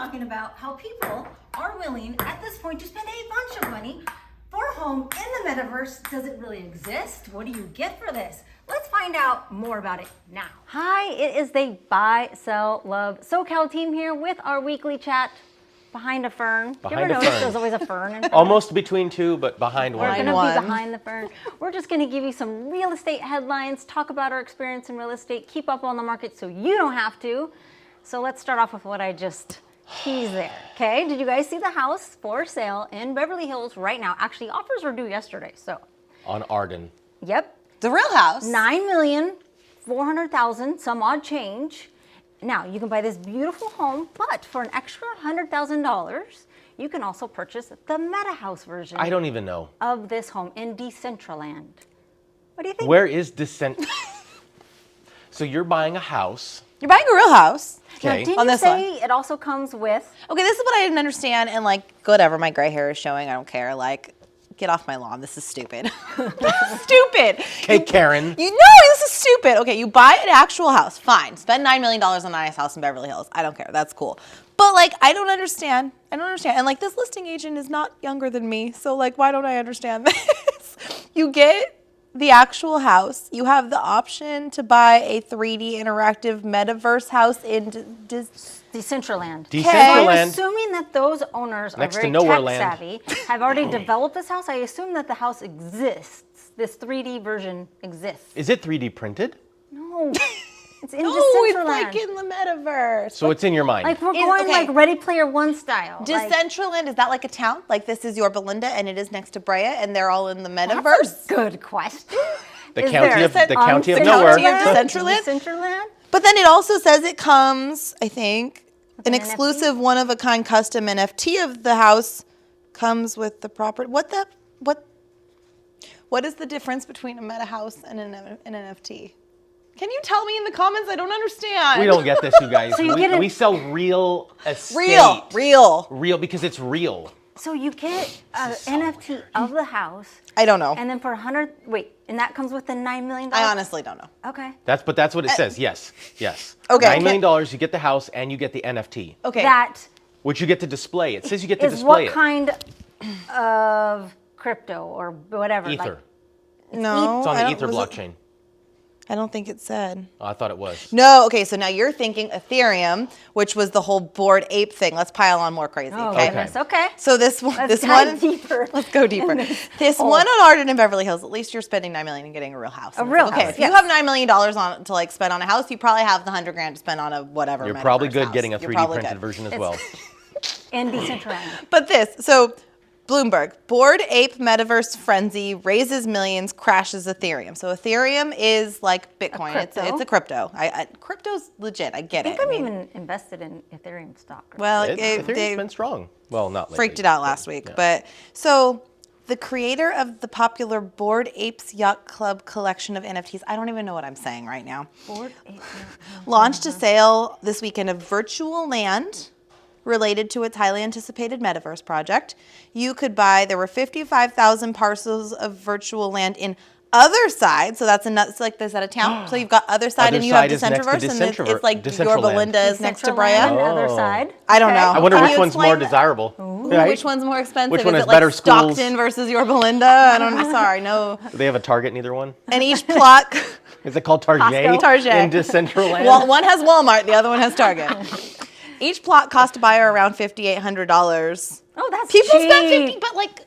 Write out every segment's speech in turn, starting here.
talking about how people are willing at this point to spend a bunch of money for a home in the metaverse. Does it really exist? What do you get for this? Let's find out more about it now. Hi, it is the Buy, Sell, Love SoCal team here with our weekly chat behind a fern. Behind you ever a notice fern. there's always a fern in front? Almost between two, but behind We're one. going to one. be behind the fern. We're just going to give you some real estate headlines, talk about our experience in real estate, keep up on the market so you don't have to. So let's start off with what I just teased there. Okay, did you guys see the house for sale in Beverly Hills right now? Actually, offers were due yesterday, so. On Arden. Yep. The real house. $9,400,000, some odd change. Now, you can buy this beautiful home, but for an extra $100,000, you can also purchase the Meta House version I don't even know. of this home in Decentraland. What do you think? Where is Descent? So you're buying a house. You're buying a real house. Now, Okay. didn't On you this say it also comes with? Okay, this is what I didn't understand, and like, whatever, my gray hair is showing, I don't care. Like, get off my lawn. This is stupid. This is stupid. Hey, Karen. You know this is stupid. Okay, you buy an actual house, fine. Spend $9 million on a nice house in Beverly Hills. I don't care. That's cool. But like, I don't understand. And like, this listing agent is not younger than me, so like, why don't I understand this? You get the actual house. You have the option to buy a 3D interactive metaverse house in Decentraland. Decentraland. So I'm assuming that those owners are Next to very nowhere tech land. savvy, have already developed this house. I assume that the house exists. This 3D version exists. Is it 3D printed? No, it's in No, it's Decentraland. like in the metaverse. So it's in your mind. Like we're going okay. like Ready Player One style. Like, Decentraland, is that like a town? Like this is your Belinda and it is next to Brea and they're all in the that's metaverse? a good question. The Is county there of- the on county of Decentraland? nowhere. Decentraland? Decentraland? But then it also says it comes, I think, an an exclusive one-of-a-kind custom NFT of the house comes with the property. What is the difference between a meta house and an NFT? Can you tell me in the comments? I don't understand. We don't get this, you guys. So you get we sell real estate. Real. Because it's real. So you get an NFT of the house, I don't know. and then for and that comes with the $9 million? I honestly don't know. Okay. But that's what it says. Yes. Okay. $9 million, you get the house and you get the NFT. Okay. That Which you get to display. It says you get to is display what it. kind of crypto or whatever? Ether. no. It's on I the don't- Ether was it- blockchain. I don't think it said. Oh, I thought it was. No, okay, so now you're thinking Ethereum, which was the whole Bored Ape thing. Let's pile on more crazy. Oh, okay. goodness. Okay. So this one, Let's dive deeper. Let's go deeper. This hole. one on Arden in Beverly Hills. At least you're spending $9 million and getting a real house. A real okay, house, if yes. you have $9 million on to like spend on a house, you probably have the $100,000 to spend on a whatever. You're metaverse probably good house. getting a You're 3D probably printed good. version as It's- well. And Decentraland. But so Bloomberg, Bored Ape Metaverse Frenzy raises millions, crashes Ethereum. So Ethereum is like Bitcoin. crypto. It's a crypto. Crypto's legit. I get I it. think I'm mean, even invested in Ethereum stock. well, Ethereum's they been strong. Well, not lately. freaked it out last week. Yeah. But so the creator of the popular Bored Apes Yacht Club collection of NFTs, I don't even know what I'm saying right now, Bored Ape. launched a sale this weekend of virtual land related to its highly anticipated metaverse project. You could buy, there were 55,000 parcels of virtual land in Other Side. So that's like this at a town. So you've got Other Side Other and you have Side is next to Decentraverse, and it's like your Decentraland. Belinda is next to Brea. Decentraland, Other Oh. side. I don't know. I wonder Can which you one's more explain- desirable. Ooh, Right? which one's more expensive? Which one is has it like better schools? Stockton versus your Belinda? I don't know. Sorry, no. Do they have a Target in either one? And each plot, Is it called Target? Costco. Target. In Decentraland? well, one has Walmart, the other one has Target. Each plot cost a buyer around $5,800. Oh, that's People cheap. spend 50, but like,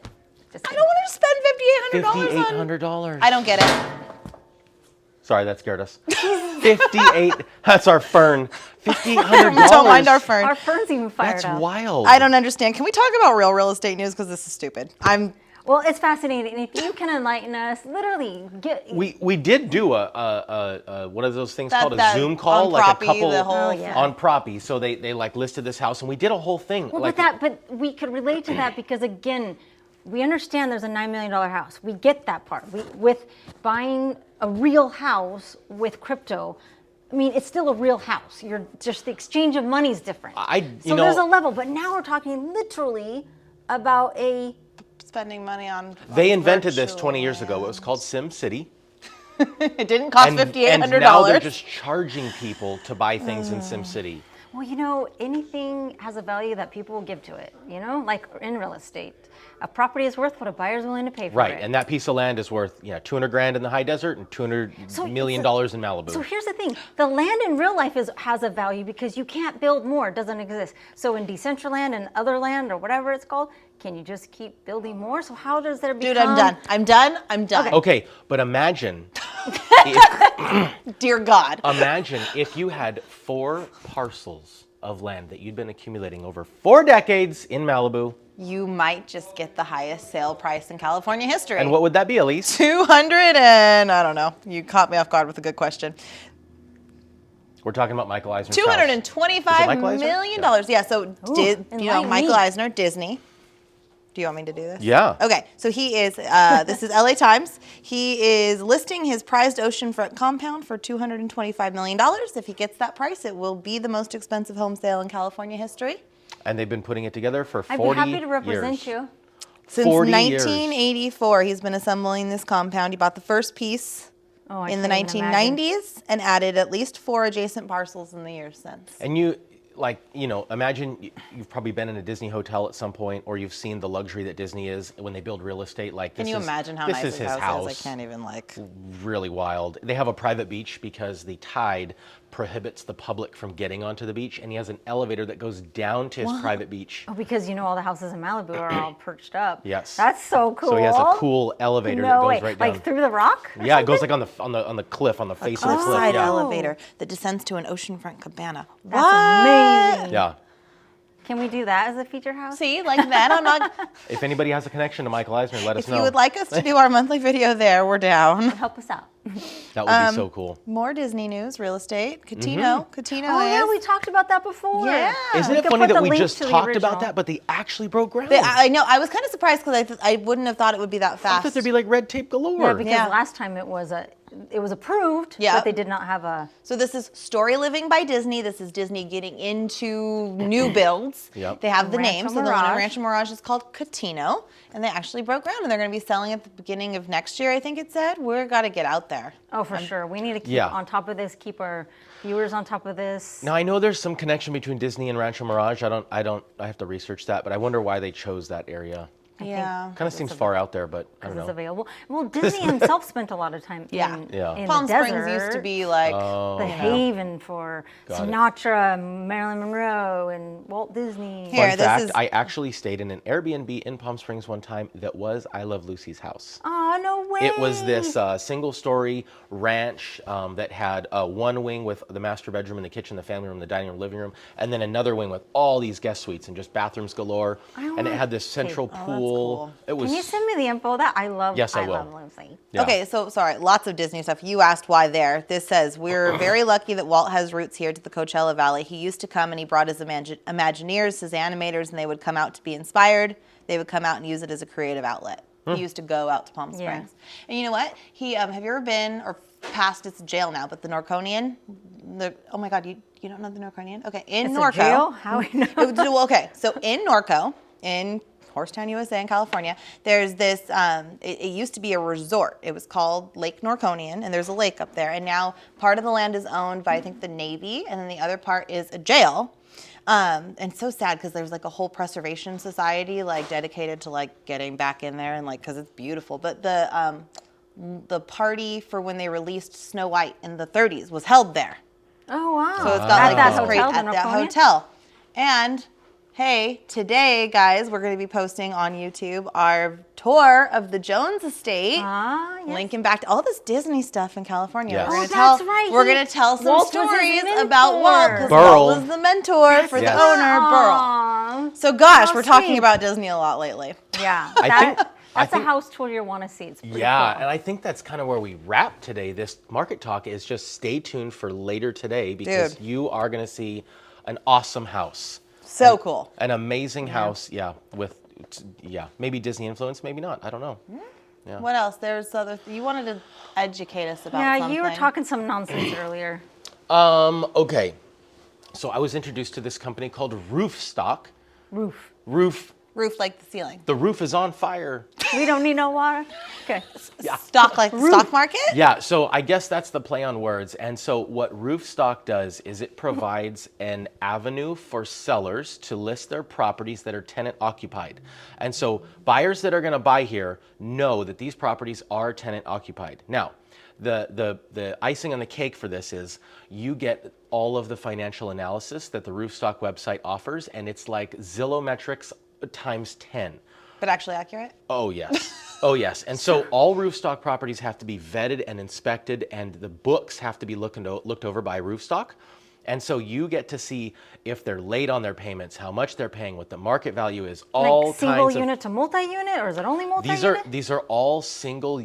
Just I don't want to spend $5,800 on. $5,800. I don't get it. Sorry, that scared us. 58. That's our fern. $5,800. Don't mind our fern. Our fern's even fired That's up. wild. I don't understand. Can we talk about real estate news? Because this is stupid. Well, it's fascinating. If you can enlighten us, literally get. We did do a what are those things called? A that Zoom call, on like Proppy, a couple the whole Oh, yeah. on Proppy. So they like listed this house, and we did a whole thing. Well, like, but we could relate to that because again, we understand there's a $9 million house. We get that part. With buying a real house with crypto, I mean, it's still a real house. You're just the exchange of money is different. you know- there's a level, but now we're talking literally about a. spending money on. They invented this 20 years ago. It was called Sim City. It didn't cost And $5,800. now they're just charging people to buy things in Sim City. Well, you know, anything has a value that people will give to it, you know, like in real estate. A property is worth what a buyer's willing to pay for Right, it. and that piece of land is worth 200 grand in the high desert and $200 million in Malibu. So here's the thing, the land in real life has a value because you can't build more, it doesn't exist. So in Decentraland and other land or whatever it's called, can you just keep building more? So how does there become... Dude, I'm done. Okay, but imagine, Dear God. imagine if you had 4 parcels of land that you'd been accumulating over 4 decades in Malibu. You might just get the highest sale price in California history. And what would that be, Elise? 200 and I don't know. You caught me off guard with a good question. We're talking about Michael Eisner's house. $225 million. Yeah, so enlighten Michael me. Eisner, Disney. Do you want me to do this? Yeah. Okay, so he is, this is LA Times. He is listing his prized oceanfront compound for $225 million. If he gets that price, it will be the most expensive home sale in California history. And they've been putting it together for 40 I'd be happy to represent years. you. Since 40 years. 1984, he's been assembling this compound. He bought the first piece Oh, I in the can't even 1990s and added at least 4 adjacent parcels in the years since. And imagine you've probably been in a Disney hotel at some point, or you've seen the luxury that Disney is when they build real estate. Like, Can you imagine how this nice is his his house is? I can't even Really wild. They have a private beach because the tide prohibits the public from getting onto the beach, and he has an elevator that goes down to his private beach. Oh, because you know all the houses in Malibu are all perched up. Yes. That's so cool. So he has a cool elevator that No goes way. right down. Like through the rock? or Yeah, it goes something? like on the cliff, on the face of the cliff. Side Yeah. elevator that descends to an oceanfront cabana. That's amazing. Yeah. Can we do that as a feature house? See, like that, I'm not. If anybody has a connection to Michael Eisner, let us If know. you would like us to do our monthly video there, we're down. Help us out. That would be so cool. More Disney news, real estate. Catino. Catino Oh, is. yeah, we talked about that before. Yeah. Isn't We it can funny put that the we link just to the talked original. about that, but they actually broke ground? I know. I was kind of surprised because I wouldn't have thought it would be that I fast. thought there'd be like red tape galore. Yeah, because Yeah. last time it was approved, Yeah. but they did not have a... So this is Story Living by Disney. This is Disney getting into new builds. Yep. They have the Rancho name. So the one in Mirage. Rancho Mirage is called Catino. And they actually broke ground and they're going to be selling at the beginning of next year, I think it said. We're got to get out there. Oh, for sure. We need to keep Yeah. on top of this, keep our viewers on top of this. Now I know there's some connection between Disney and Rancho Mirage. I have to research that, but I wonder why they chose that area. Yeah. Kind of seems far out there, but I don't It's know. available. Well, Disney himself spent a lot of time Yeah. in Palm the Springs desert. used to be like, the haven for Got it. Sinatra, Marilyn Monroe, and Walt Disney. Here, Fun this fact, is- I actually stayed in an Airbnb in Palm Springs one time that was I Love Lucy's house. Oh, no way. It was this single-story ranch that had one wing with the master bedroom and the kitchen, the family room, the dining room, living room, and then another wing with all these guest suites and just bathrooms galore. And it had this central pool. cool. It was Can you send me the info? That I love. Yes, I will. love Lucy. yeah. Okay, so sorry, lots of Disney stuff. You asked why there. This says, we're very lucky that Walt has roots here to the Coachella Valley. He used to come and he brought his Imagineers, his animators, and they would come out to be inspired. They would come out and use it as a creative outlet. He used to go out to Palm Yeah. Springs. And you know what? He have you ever been, or past, it's jail now, but the Norconian? Oh my God, you don't know the Norconian? Okay, in It's Norco. a jail? How we know? Well, okay, so in Norco, in Horsetown, USA in California, there's this, it used to be a resort. It was called Lake Norconian, and there's a lake up there. And now part of the land is owned by, I think, the Navy, and then the other part is a jail. And so sad because there's like a whole preservation society like dedicated to like getting back in there and like, because it's beautiful. But the party for when they released Snow White in the 30s was held there. Oh, wow. So it's got At like that this hotel, great the at that Norconian? hotel. And hey, today, guys, we're going to be posting on YouTube our tour of the Jones estate. Ah, yes. Linking back to all this Disney stuff in California. Yes. We're Oh, gonna that's tell, right. We're going to tell some Walt was his stories mentor. about Walt because Burl. Walt was the mentor for Yes. the owner, Burl. Aw. So gosh, How we're talking sweet. about Disney a lot lately. Yeah. I That's think- a house tour you want to see. It's pretty Yeah, cool. and I think that's kind of where we wrap today. This market talk is just stay tuned for later today because Dude. you are going to see an awesome house. So cool. An amazing house, maybe Disney influence, maybe not. I don't know. Yeah. What else? There's other. You wanted to educate us about Yeah, something. you were talking some nonsense earlier. Okay. So I was introduced to this company called Roofstock. Roof. Roof like the ceiling. The roof is on fire. We don't need no water. Okay. Stock like the stock market? Yeah, so I guess that's the play on words. And so what roof stock does is it provides an avenue for sellers to list their properties that are tenant occupied. And so buyers that are going to buy here know that these properties are tenant occupied. Now, the icing on the cake for this is you get all of the financial analysis that the roof stock website offers, and it's like Zillow metrics times 10. But actually accurate? Oh, yes. Oh, yes. And so all roof stock properties have to be vetted and inspected, and the books have to be looked over by roof stock. And so you get to see if they're late on their payments, how much they're paying, what the market value is, all Like single kinds of... unit to multi-unit, or is it only multi-unit? These are all single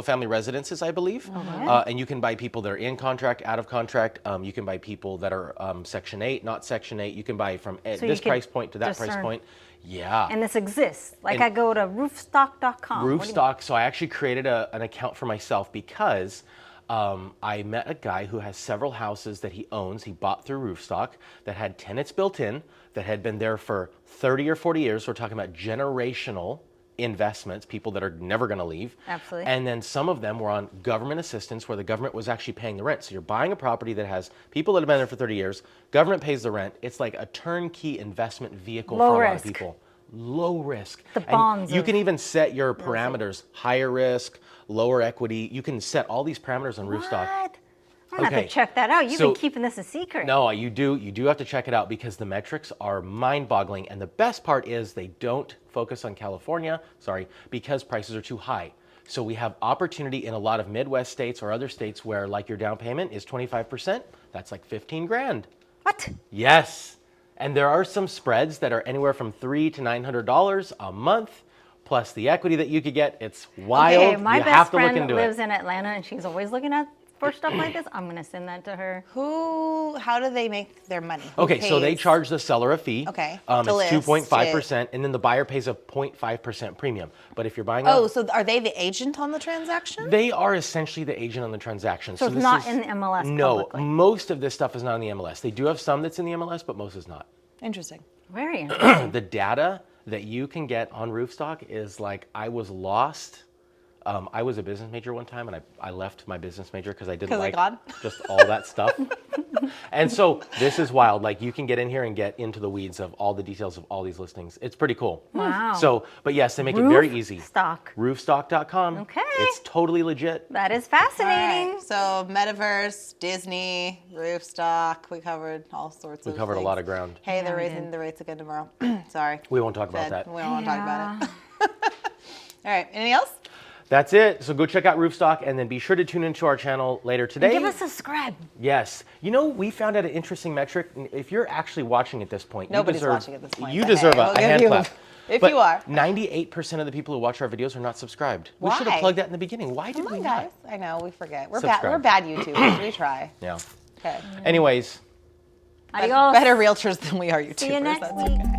family residences, I believe. Okay. And you can buy people that are in contract, out of contract. You can buy people that are Section 8, not Section 8. You can buy from this price point to that price point. Yeah. And this exists. Like I go to roofstock.com. Roofstock. So I actually created an account for myself because I met a guy who has several houses that he owns. He bought through Roofstock that had tenants built in that had been there for 30 or 40 years. We're talking about generational investments, people that are never going to leave. Absolutely. And then some of them were on government assistance where the government was actually paying the rent. So you're buying a property that has people that have been there for 30 years, government pays the rent. It's like a turnkey investment vehicle Low for a lot of risk. people. Low risk. The And bonds you of can even set your parameters, higher risk, lower equity. You can set all these parameters on Roofstock. What? I'm gonna have Okay. to check that out. You've So- been keeping this a secret. No, you do have to check it out because the metrics are mind-boggling. And the best part is they don't focus on California, because prices are too high. So we have opportunity in a lot of Midwest states or other states where like your down payment is 25%. That's like 15 grand. What? Yes. And there are some spreads that are anywhere from $300 to $900 a month, plus the equity that you could get. It's wild. Okay, my you best have to look friend into lives it. in Atlanta, and she's always looking for stuff like this. I'm gonna send that to her. How do they make their money? Who Okay, so they pays? charge the seller a fee. Okay, It's to list 2.5%, and then the buyer pays a 0.5% premium. But if you're buying Oh, so are they the agent on the transaction? they are essentially the agent on the transaction. So it's this not is- in the MLS No, publicly. most of this stuff is not in the MLS. They do have some that's in the MLS, but most is not. Interesting. Very interesting. The data that you can get on Roofstock is like, I was lost. I was a business major one time, and I left my business major because I didn't 'Cause of like God? just all that stuff. And so this is wild. Like you can get in here and get into the weeds of all the details of all these listings. It's pretty cool. Wow. So, but yes, they make it very easy. Stock. Roofstock.com. Okay. It's totally legit. That is All fascinating. right. So Metaverse, Disney, Roofstock. We covered all sorts of We covered a things. lot of ground. Hey, Yeah, they're we raising did. the rates again tomorrow. Sorry. We won't talk about Fed. that. We don't want to talk about it. Yeah. All right. Anything else? That's it. So go check out Roofstock and then be sure to tune into our channel later today. Give us a subscribe. Yes. You know, we found out an interesting metric. If you're actually watching at this point, Nobody's you deserve, watching at this point, You but deserve hey, a we'll give hand you- clap. if But you are. 98% of the people who watch our videos are not subscribed. We should have Why? plugged that in the beginning. Why did Come we on, not? guys. I know, we forget. We're Subscribe. bad YouTubers. We try. Yeah. Okay. Anyways. Adios. Better realtors than we are YouTubers. See you next That's week. okay.